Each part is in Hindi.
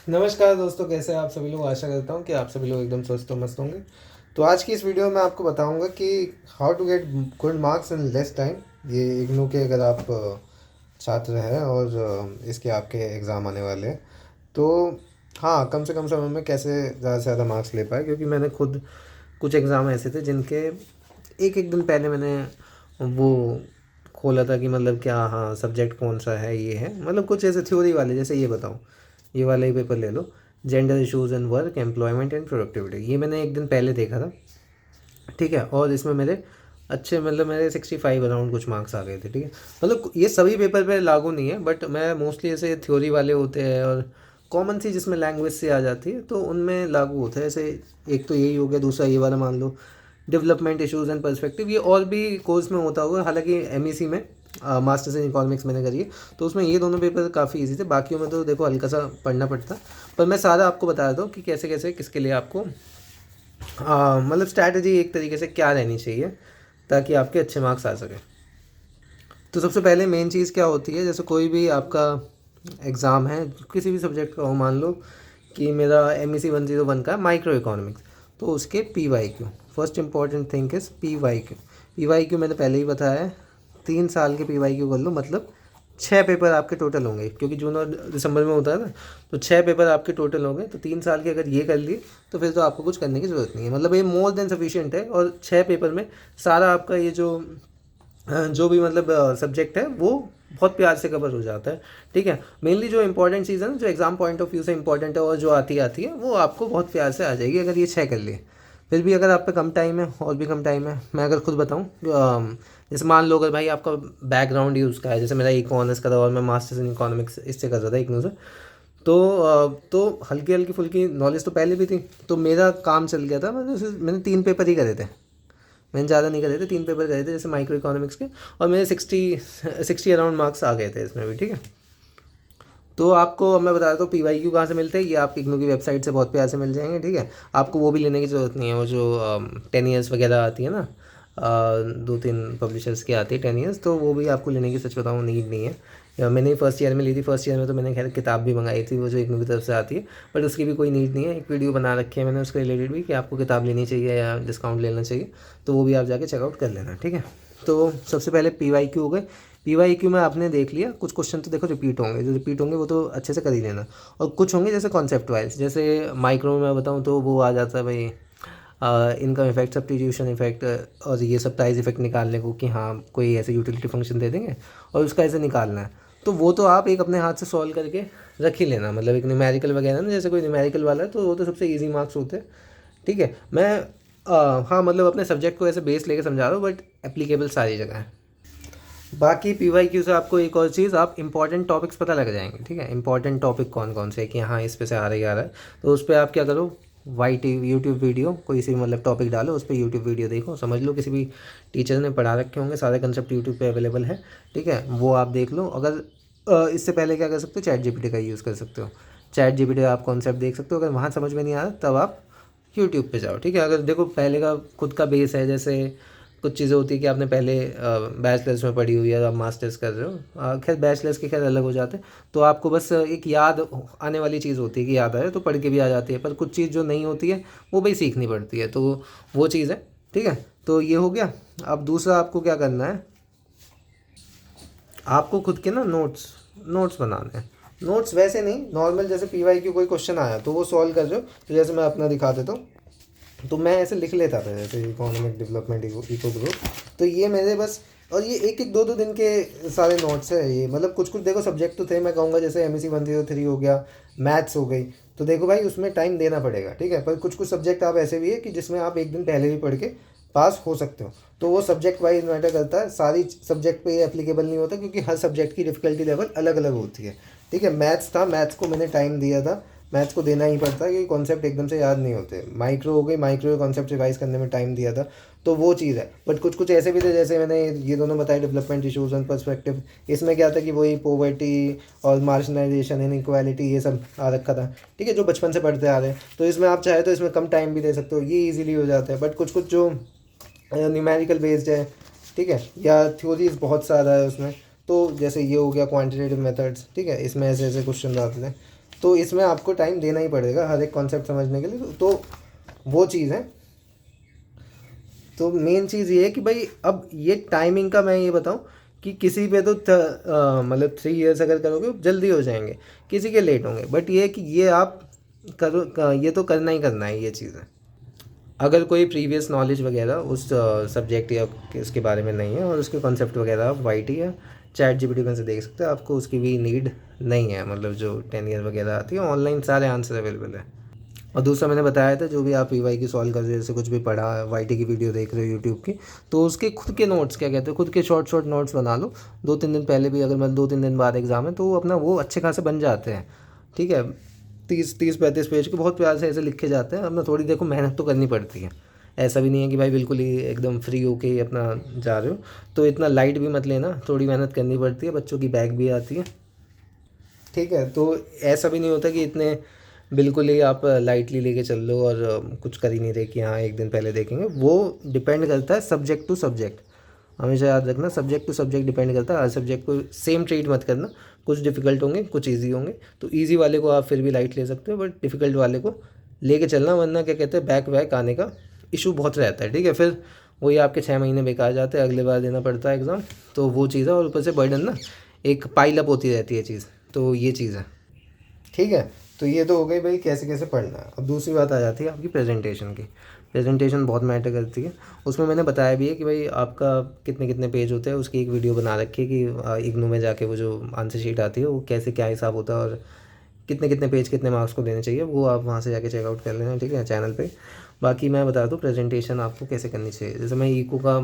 नमस्कार दोस्तों, कैसे हैं आप सभी लोग। आशा करता हूँ कि आप सभी लोग एकदम स्वस्थ और मस्त होंगे। तो आज की इस वीडियो में आपको बताऊंगा कि how to get good marks in less time. ये इग्नू के अगर आप छात्र हैं और इसके आपके एग्ज़ाम आने वाले हैं तो हाँ, कम से कम समय में कैसे ज़्यादा से ज़्यादा मार्क्स ले पाए, क्योंकि मैंने खुद कुछ एग्ज़ाम ऐसे थे जिनके एक एक दिन पहले मैंने वो खोला था कि मतलब क्या, हाँ सब्जेक्ट कौन सा है, ये है मतलब कुछ ऐसे थ्योरी वाले, जैसे ये बताऊँ, ये वाला ही पेपर ले लो, gender issues in work employment and productivity. ये मैंने एक दिन पहले देखा था, ठीक है। और इसमें मेरे अच्छे मतलब मेरे 65 अराउंड कुछ मार्क्स आ गए थे, ठीक है। मतलब ये सभी पेपर पे लागू नहीं है, बट मैं मोस्टली ऐसे थ्योरी वाले होते हैं और कॉमन सी जिसमें लैंग्वेज से आ जाती है तो उनमें लागू होता है। ऐसे एक तो यही हो गया, दूसरा ये वाला मान लो, डेवलपमेंट इश्यूज एंड पर्सपेक्टिव। ये और भी कोर्स में होता होगा, हालांकि एमईसी में मास्टर्स इन इकोनॉमिक्स मैंने करी है तो उसमें ये दोनों पेपर काफ़ी इजी थे। बाकियों में तो देखो हल्का सा पढ़ना पड़ता, पर मैं सारा आपको बता देता हूँ कि कैसे कैसे किसके लिए आपको मतलब स्ट्रैटेजी एक तरीके से क्या रहनी चाहिए ताकि आपके अच्छे मार्क्स आ सकें। तो सबसे पहले मेन चीज़ क्या होती है, जैसे कोई भी आपका एग्ज़ाम है किसी भी सब्जेक्ट का हो, मान लो कि मेरा MEC 101 का माइक्रो इकोनॉमिक्स, तो उसके PYQ, first important thing is PYQ। PYQ मैंने पहले ही बताया है, 3 साल के PYQ कर लो, मतलब 6 पेपर आपके टोटल होंगे, क्योंकि जून और दिसंबर में होता है ना, तो 6 पेपर आपके टोटल होंगे। तो 3 साल के अगर ये कर लिए तो फिर तो आपको कुछ करने की ज़रूरत नहीं है, मतलब ये मोर देन सफिशिएंट है। और 6 पेपर में सारा आपका ये जो भी मतलब सब्जेक्ट है वो बहुत प्यार से कवर हो जाता है, ठीक है। मेनली जो इंपॉर्टेंट चीज़ है ना, जो एग्ज़ाम पॉइंट ऑफ व्यू से इंपॉर्टेंट है और जो आती आती है वो आपको बहुत प्यार से आ जाएगी अगर ये 6 कर लिए। फिर भी अगर आप पे कम टाइम है, और भी कम टाइम है, मैं अगर खुद बताऊँ, जैसे मान लो अगर भाई आपका बैकग्राउंड ही उसका है, जैसे मेरा इकोनॉमिक्स का था और मैं मास्टर्स इन इकोनॉमिक्स इससे कर रहा था इग्नू से, तो हल्की हल्की फुल्की नॉलेज तो पहले भी थी, तो मेरा काम चल गया था। मैंने 3 पेपर ही करे थे, मैंने ज़्यादा नहीं करे थे, 3 पेपर करे थे जैसे माइक्रो इकोनॉमिक्स के, और मेरे 60 अराउंड मार्क्स आ गए थे इसमें भी, ठीक है। तो आपको अब मैं बता देता हूँ PYQ कहाँ से मिलते हैं। ये आप इग्नू की वेबसाइट से बहुत प्यार से मिल जाएंगे, ठीक है। आपको वो भी लेने की ज़रूरत नहीं है, वो जो 10 ईयर्स वगैरह आती है ना, 2-3 पब्लिशर्स की आती है 10 ईयर्स, तो वो भी आपको लेने की सच बताऊँ नीड नहीं है। मैंने फर्स्ट ईयर में ली थी, फर्स्ट ईयर में तो मैंने खैर किताब भी मंगाई थी वो जो इग्नू की तरफ से आती है, बट उसकी भी कोई नीड नहीं है। एक वीडियो बना रखी है मैंने उसके रिलेटेड भी कि आपको किताब लेनी चाहिए या डिस्काउंट लेना चाहिए, तो वो भी आप जाके चेकआउट कर लेना, ठीक है। तो सबसे पहले PYQ हो गए। PYQ में आपने देख लिया, कुछ क्वेश्चन तो देखो रिपीट होंगे, जो रिपीट होंगे वो तो अच्छे से कर ही लेना, और कुछ होंगे जैसे कॉन्सेप्ट वाइज, जैसे माइक्रो में मैं बताऊँ तो वो आ जाता है भाई इनकम इफेक्ट, सब्स्टिट्यूशन इफेक्ट, और ये सब प्राइस इफेक्ट निकालने को, कि हाँ कोई ऐसे यूटिलिटी फंक्शन दे देंगे और उसका ऐसे निकालना है, तो वो तो आप एक अपने हाथ से सॉल्व करके रख ही लेना। मतलब एक न्यूमेरिकल वगैरह ना, जैसे कोई न्यूमेरिकल वाला है तो वो तो सबसे ईजी मार्क्स होते हैं, ठीक है। मैं हाँ मतलब अपने सब्जेक्ट को ऐसे बेस लेके समझा रहा हूँ, बट एप्लीकेबल सारी जगह है। बाकी PYQ से आपको एक और चीज़, आप इंपॉर्टेंट टॉपिक्स पता लग जाएंगे, ठीक है। इंपॉर्टेंट टॉपिक कौन कौन से है कि हाँ इस पे से आ रहा है, तो उस पर आप क्या करो, वाई टी यूट्यूब वीडियो कोई सी मतलब टॉपिक डालो, उस पर यूट्यूब वीडियो देखो, समझ लो किसी भी टीचर ने पढ़ा रखे होंगे, सारे कंसेप्ट यूट्यूब पे अवेलेबल है, ठीक है। वो आप देख लो। अगर इससे पहले क्या कर सकते हो, ChatGPT का यूज़ कर सकते हो। ChatGPT आप कॉन्सेप्ट देख सकते हो, अगर वहाँ समझ में नहीं आ रहा तब आप यूट्यूब पे जाओ, ठीक है। अगर देखो पहले का खुद का बेस है, जैसे कुछ चीज़ें होती है कि आपने पहले बैचलर्स में पढ़ी हुई है, आप मास्टर्स कर रहे हो, खैर बैचलर्स के खैर अलग हो जाते हैं, तो आपको बस एक याद आने वाली चीज़ होती है कि याद आए तो पढ़ के भी आ जाती है, पर कुछ चीज़ जो नहीं होती है वो भी सीखनी पड़ती है, तो वो चीज़ है, ठीक है। तो ये हो गया। अब दूसरा आपको क्या करना है, आपको खुद के ना नोट्स बनाने हैं। नोट्स वैसे नहीं, नॉर्मल जैसे PYQ कोई क्वेश्चन आया तो वो सॉल्व कर रहे हो, तो जैसे मैं अपना दिखा देता हूँ, तो मैं ऐसे लिख लेता था, जैसे इकोनॉमिक डेवलपमेंट इको ग्रुप, तो ये मेरे बस, और ये एक एक दो दो दिन के सारे नोट्स है ये। मतलब कुछ कुछ देखो सब्जेक्ट तो थे, मैं कहूँगा जैसे MEC 103 हो गया, मैथ्स हो गई, तो देखो भाई उसमें टाइम देना पड़ेगा, ठीक है। पर कुछ कुछ सब्जेक्ट आप ऐसे भी है कि जिसमें आप एक दिन पहले भी पढ़ के पास हो सकते हो, तो वो सब्जेक्ट वाइज मैटर करता है, सारी सब्जेक्ट पे ये एप्लीकेबल नहीं होता, क्योंकि हर सब्जेक्ट की डिफ़िकल्टी लेवल अलग अलग होती है, ठीक है। मैथ्स था, मैथ्स को मैंने टाइम दिया था, मैथ्स को देना ही पड़ता है क्योंकि कॉन्सेप्ट एकदम से याद नहीं होते। माइक्रो हो गई, माइक्रो के कॉन्सेप्ट रिवाइज करने में टाइम दिया था, तो वो चीज़ है। बट कुछ कुछ ऐसे भी थे, जैसे मैंने ये दोनों बताए, डेवलपमेंट इशूज़ एंड पर्सपेक्टिव, इसमें क्या था कि वही पॉवर्टी और मार्जिनाइजेशन इनइक्वालिटी ये सब आ रखा था, ठीक है, जो बचपन से पढ़ते आ रहे हैं। तो इसमें आप चाहे तो इसमें कम टाइम भी दे सकते हो, ये ईजिली हो जाता है। बट कुछ कुछ जो न्यूमेरिकल बेस्ड है, ठीक है, या थ्योरीज बहुत सारा है उसमें, तो जैसे ये हो गया क्वांटिटेटिव मेथड्स, ठीक है, इसमें ऐसे ऐसे क्वेश्चन आते हैं, तो इसमें आपको टाइम देना ही पड़ेगा हर एक कॉन्सेप्ट समझने के लिए। तो वो चीज़ है। तो मेन चीज़ ये है कि भाई अब ये टाइमिंग का मैं ये बताऊँ कि किसी पे तो मतलब 3 इयर्स अगर करोगे जल्दी हो जाएंगे, किसी के लेट होंगे, बट ये है कि ये आप करो, ये तो करना ही करना है ये चीज़ है। अगर कोई प्रीवियस नॉलेज वगैरह उस सब्जेक्ट या इसके बारे में नहीं है और उसके कॉन्सेप्ट वगैरह आप वाई टी या चैट जीपीटी में से देख सकते हैं, आपको उसकी भी नीड नहीं है। मतलब जो 10 ईयर वगैरह आती है ऑनलाइन सारे आंसर अवेलेबल है। और दूसरा मैंने बताया था, जो भी आप पीवाई की सॉल्व कर रहे हो, जैसे कुछ भी पढ़ा, वाईटी की वीडियो देख रहे हो यूट्यूब की, तो उसके खुद के नोट्स, क्या कहते हैं, खुद के शॉर्ट शॉर्ट नोट्स बना लो। 2-3 दिन पहले भी, अगर मतलब 2-3 दिन बाद एग्जाम है, तो अपना वो अच्छे खासे बन जाते हैं। ठीक है, 30-35 पेज के बहुत प्यार से ऐसे लिखे जाते हैं। अपना थोड़ी देखो मेहनत तो करनी पड़ती है, ऐसा भी नहीं है कि भाई बिल्कुल ही एकदम फ्री होके ही अपना जा रहे हो। तो इतना लाइट भी मत लेना, थोड़ी मेहनत करनी पड़ती है, बच्चों की बैग भी आती है। ठीक है, तो ऐसा भी नहीं होता कि इतने बिल्कुल ही आप लाइटली लेके चल लो और कुछ कर ही नहीं रहे कि हाँ एक दिन पहले देखेंगे। वो डिपेंड करता है सब्जेक्ट टू सब्जेक्ट। हमेशा याद रखना, सब्जेक्ट टू सब्जेक्ट डिपेंड करता है। हर सब्जेक्ट को सेम ट्रीट मत करना, कुछ डिफ़िकल्ट होंगे, कुछ ईजी होंगे। तो ईजी वाले को आप फिर भी लाइट ले सकते हो, बट डिफ़िकल्ट वाले को लेके चलना, वरना क्या कहते हैं, बैक वैक आने का इशू बहुत रहता है। ठीक है, फिर वही आपके 6 महीने बेकार जाते हैं, अगले बार देना पड़ता है एग्ज़ाम। तो वो चीज़ है, और ऊपर से बर्डन ना एक पाइल अप होती रहती है चीज़। तो ये चीज़ है। ठीक है, तो ये तो हो गई भाई कैसे कैसे पढ़ना है। अब दूसरी बात आ जाती है आपकी प्रेजेंटेशन की। प्रेजेंटेशन बहुत मैटर करती है। उसमें मैंने बताया भी है कि भाई आपका कितने कितने पेज होते हैं, उसकी एक वीडियो बना रखी है कि इग्नू में जाके वो जो आंसर शीट आती है वो कैसे क्या हिसाब होता है और कितने कितने पेज कितने मार्क्स को देने चाहिए, वो आप वहाँ से जाके चेकआउट कर लेना। ठीक है, चैनल पे। बाकी मैं बता दूँ प्रेजेंटेशन आपको कैसे करनी चाहिए। जैसे मैं इको का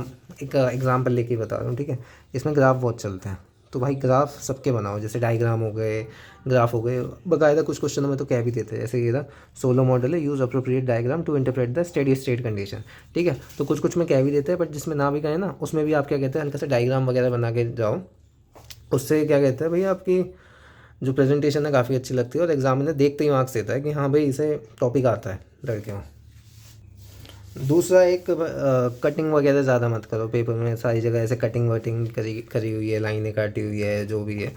एक एग्जाम्पल लेके बता रहा हूँ। ठीक है, इसमें ग्राफ बहुत चलते हैं, तो भाई ग्राफ सबके बनाओ। जैसे डायग्राम हो गए, ग्राफ हो गए, बाकायदा कुछ क्वेश्चनों में तो कह भी देते हैं। जैसे ये था सोलो मॉडल है, use appropriate diagram to interpret the steady state condition. ठीक है, तो कुछ कुछ में कह भी देते हैं, बट जिसमें ना भी कहे ना, उसमें भी आप क्या कहते हैं, हल्का सा डायग्राम वगैरह बना के जाओ। उससे क्या कहते हैं भाई, आपकी जो प्रेजेंटेशन है काफ़ी अच्छी लगती है और एग्जामिनर देखते ही मार्क्स देता है कि हाँ भाई इसे टॉपिक आता है लड़कियों। दूसरा एक कटिंग वगैरह ज़्यादा मत करो पेपर में। सारी जगह ऐसे कटिंग वटिंग करी करी हुई है, लाइनें काटी हुई है, जो भी है,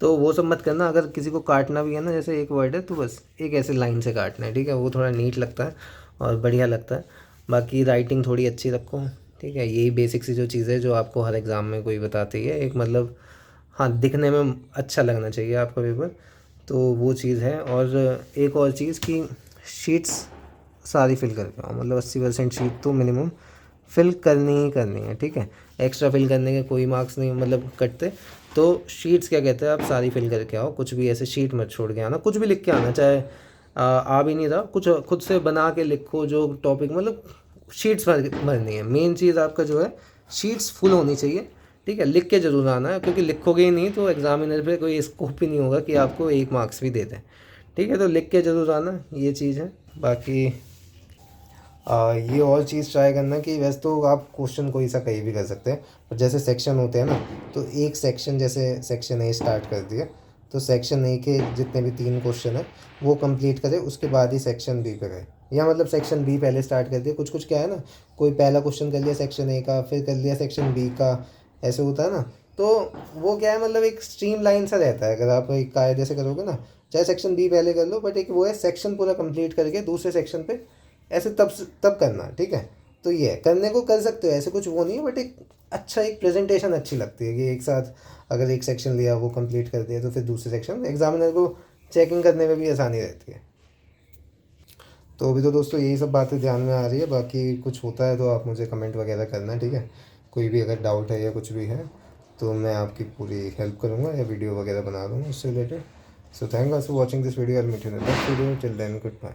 तो वो सब मत करना। अगर किसी को काटना भी है ना, जैसे एक वर्ड है तो बस एक ऐसे लाइन से काटना है। ठीक है, वो थोड़ा नीट लगता है और बढ़िया लगता है। बाकी राइटिंग थोड़ी अच्छी रखो। ठीक है, यही बेसिक सी जो चीज़ है जो आपको हर एग्ज़ाम में कोई बताती है। एक मतलब हाँ, दिखने में अच्छा लगना चाहिए आपका पेपर, तो वो चीज़ है। और एक और चीज़ कि शीट्स सारी फिल करके आओ। मतलब 80% शीट तो मिनिमम फिल करनी ही करनी है। ठीक है, एक्स्ट्रा फिल करने के कोई मार्क्स नहीं मतलब कटते। तो शीट्स क्या कहते हैं, आप सारी फिल करके आओ। कुछ भी ऐसे शीट मत छोड़ के आना, कुछ भी लिख के आना, चाहे आ भी नहीं रहा, कुछ खुद से बना के लिखो जो टॉपिक, मतलब शीट्स भरनी है। मेन चीज़ आपका जो है शीट्स फुल होनी चाहिए। ठीक है, लिख के ज़रूर आना है, क्योंकि लिखोगे ही नहीं तो एग्जामिनर पे कोई स्कोप ही नहीं होगा कि आपको 1 मार्क्स भी दे दें। ठीक है, तो लिख के ज़रूर आना, ये चीज़ है। बाकी ये और चीज़ ट्राई करना कि वैसे तो आप क्वेश्चन कोई सा कहीं भी कर सकते हैं, पर जैसे सेक्शन होते हैं ना, तो एक सेक्शन, जैसे सेक्शन ए स्टार्ट कर दिया, तो सेक्शन ए के जितने भी 3 क्वेश्चन हैं वो कंप्लीट करें, उसके बाद ही सेक्शन बी पे गए। या मतलब सेक्शन बी पहले स्टार्ट कर दिया। कुछ कुछ क्या है ना, कोई पहला क्वेश्चन कर लिया सेक्शन ए का, फिर कर लिया सेक्शन बी का, ऐसे होता है ना। तो वो क्या है, मतलब एक स्ट्रीम लाइन सा रहता है। अगर आप एक कायदे से करोगे ना, चाहे सेक्शन बी पहले कर लो, बट एक वो है सेक्शन पूरा कंप्लीट करके दूसरे सेक्शन पे ऐसे तब करना। ठीक है, तो ये है, करने को कर सकते हो, ऐसे कुछ वो नहीं है, बट एक अच्छा एक प्रेजेंटेशन अच्छी लगती है कि एक साथ अगर एक सेक्शन लिया वो कंप्लीट कर दिया, तो फिर दूसरे सेक्शन एग्जामिनर को चेकिंग करने में भी आसानी रहती है। तो अभी तो दोस्तों यही सब बातें ध्यान में आ रही है। बाकी कुछ होता है तो आप मुझे कमेंट वगैरह करना। ठीक है, कोई भी अगर डाउट है या कुछ भी है तो मैं आपकी पूरी हेल्प करूँगा या वीडियो वगैरह बना दूँगा उससे related. So thank you for watching this video. I will meet you in the next video. Till then, good bye.